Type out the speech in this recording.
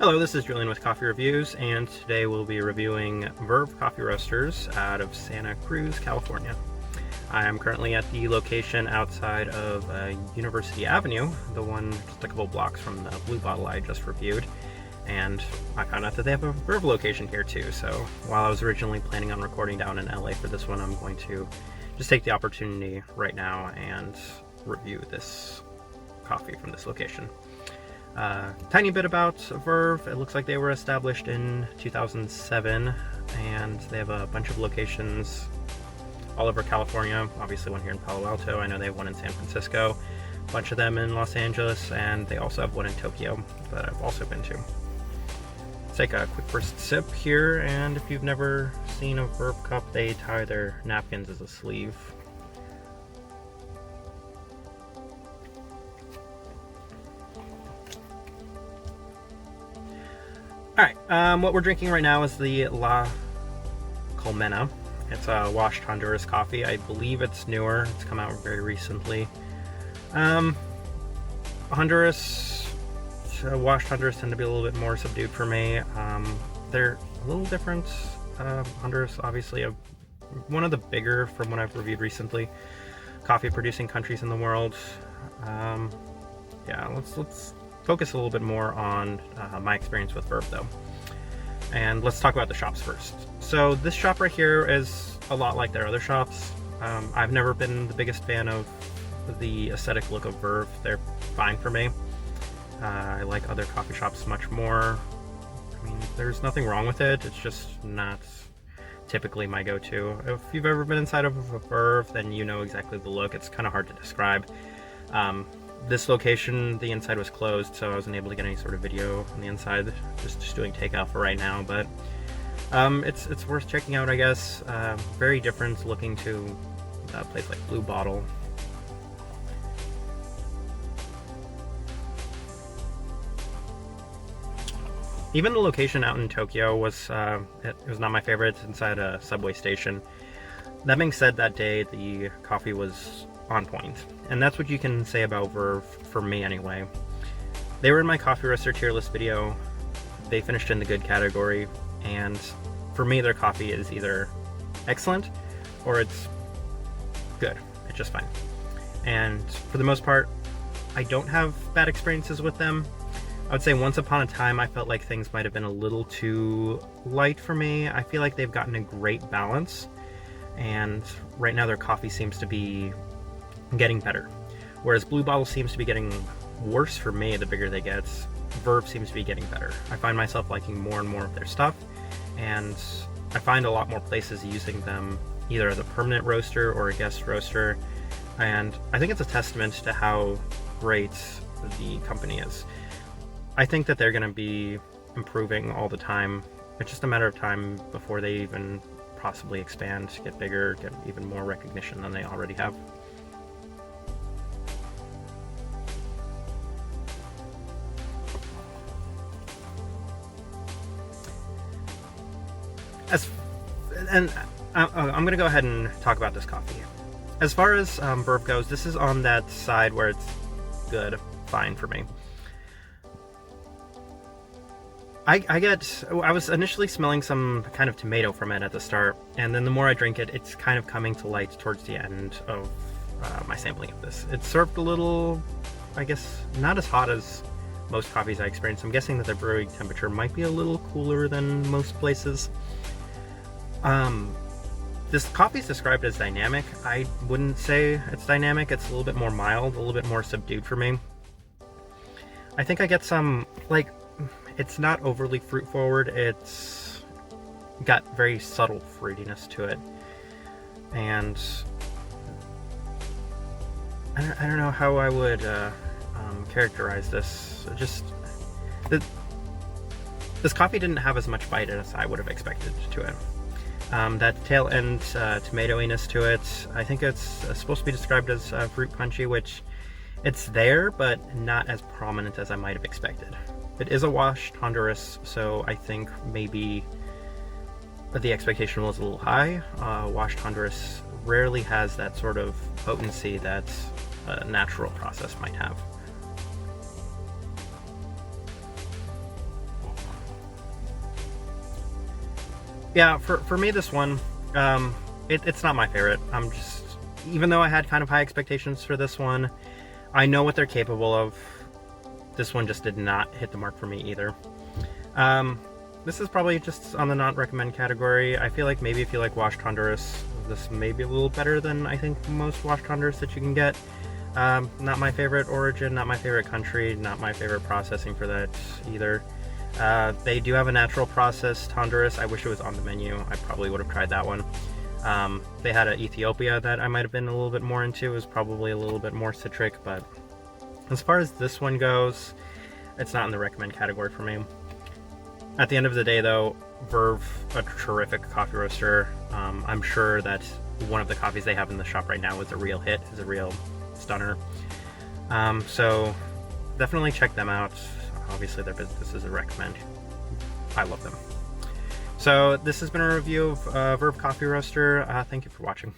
Hello, this is Julian with Coffee Reviews, and today we'll be reviewing Verve Coffee Roasters out of Santa Cruz, California. I am currently at the location outside of University Avenue, the one just a couple blocks from the blue bottle I just reviewed, and I found out that they have a Verve location here too, so while I was originally planning on recording down in LA for this one, I'm going to just take the opportunity right now and review this coffee from this location. Tiny bit about Verve. It looks like they were established in 2007 and they have a bunch of locations all over California. Obviously one here in Palo Alto. I know they have one in San Francisco, a bunch of them in Los Angeles, and they also have one in Tokyo that I've also been to. Let's take a quick first sip here, and if you've never seen a Verve cup, they tie their napkins as a sleeve. Alright, what we're drinking right now is the La Colmena. It's a washed Honduras coffee. I believe it's newer. It's come out very recently. Honduras, washed Honduras tend to be a little bit more subdued for me. They're a little different. Honduras, obviously, one of the bigger, from what I've reviewed recently, coffee producing countries in the world. Yeah, let's focus a little bit more on my experience with Verve though. And let's talk about the shops first. So this shop right here is a lot like their other shops. I've never been the biggest fan of the aesthetic look of Verve. They're fine for me. I like other coffee shops much more. I mean, there's nothing wrong with it. It's just not typically my go-to. If you've ever been inside of a Verve, then you know exactly the look. It's kind of hard to describe. This location, the inside was closed, so I wasn't able to get any sort of video on the inside. Just doing takeout for right now, but it's worth checking out, I guess. Very different looking to a place like Blue Bottle. Even the location out in Tokyo was it was not my favorite. It's inside a subway station. That being said, that day the coffee was on point, and that's what you can say about Verve for me anyway. They were in my coffee roaster tier list video. They finished in the good category, and for me their coffee is either excellent or it's good. It's just fine. And for the most part, I don't have bad experiences with them. I would say once upon a time I felt like things might have been a little too light for me. I feel like they've gotten a great balance, and right now their coffee seems to be getting better. Whereas Blue Bottle seems to be getting worse for me the bigger they get. Verve seems to be getting better. I find myself liking more and more of their stuff, and I find a lot more places using them either as a permanent roaster or a guest roaster, and I think it's a testament to how great the company is. I think that they're going to be improving all the time. It's just a matter of time before they even possibly expand, get bigger, get even more recognition than they already have. I'm going to go ahead and talk about this coffee. As far as Verve goes, this is on that side where it's good, fine for me. I was initially smelling some kind of tomato from it at the start, and then the more I drink it, it's kind of coming to light towards the end of my sampling of this. It's served a little, I guess, not as hot as most coffees I experience. I'm guessing that their brewing temperature might be a little cooler than most places. This coffee is described as dynamic. I wouldn't say it's dynamic. It's a little bit more mild, a little bit more subdued for me. I think I get some, like, it's not overly fruit forward. It's got very subtle fruitiness to it. And I don't know how I would characterize this. This coffee didn't have as much bite as I would have expected to it. That tail end tomatoiness to it, I think it's supposed to be described as fruit punchy, which it's there, but not as prominent as I might have expected. It is a washed Honduras, so I think maybe the expectation was a little high. Washed Honduras rarely has that sort of potency that a natural process might have. Yeah, for me, this one, it's not my favorite. I'm just, even though I had kind of high expectations for this one, I know what they're capable of. This one just did not hit the mark for me either. This is probably just on the not recommend category. I feel like maybe if you like washed Honduras, this may be a little better than I think most washed Honduras that you can get. Not my favorite origin, not my favorite country, not my favorite processing for that either. They do have a natural processed Honduras. I wish it was on the menu. I probably would have tried that one. They had an Ethiopia that I might have been a little bit more into. It was probably a little bit more citric, but as far as this one goes, it's not in the recommend category for me. At the end of the day, though, Verve, a terrific coffee roaster. I'm sure that one of the coffees they have in the shop right now is a real hit, is a real stunner. So definitely check them out. Obviously, their business is a recommend. I love them. So this has been a review of Verve Coffee Roaster. Thank you for watching.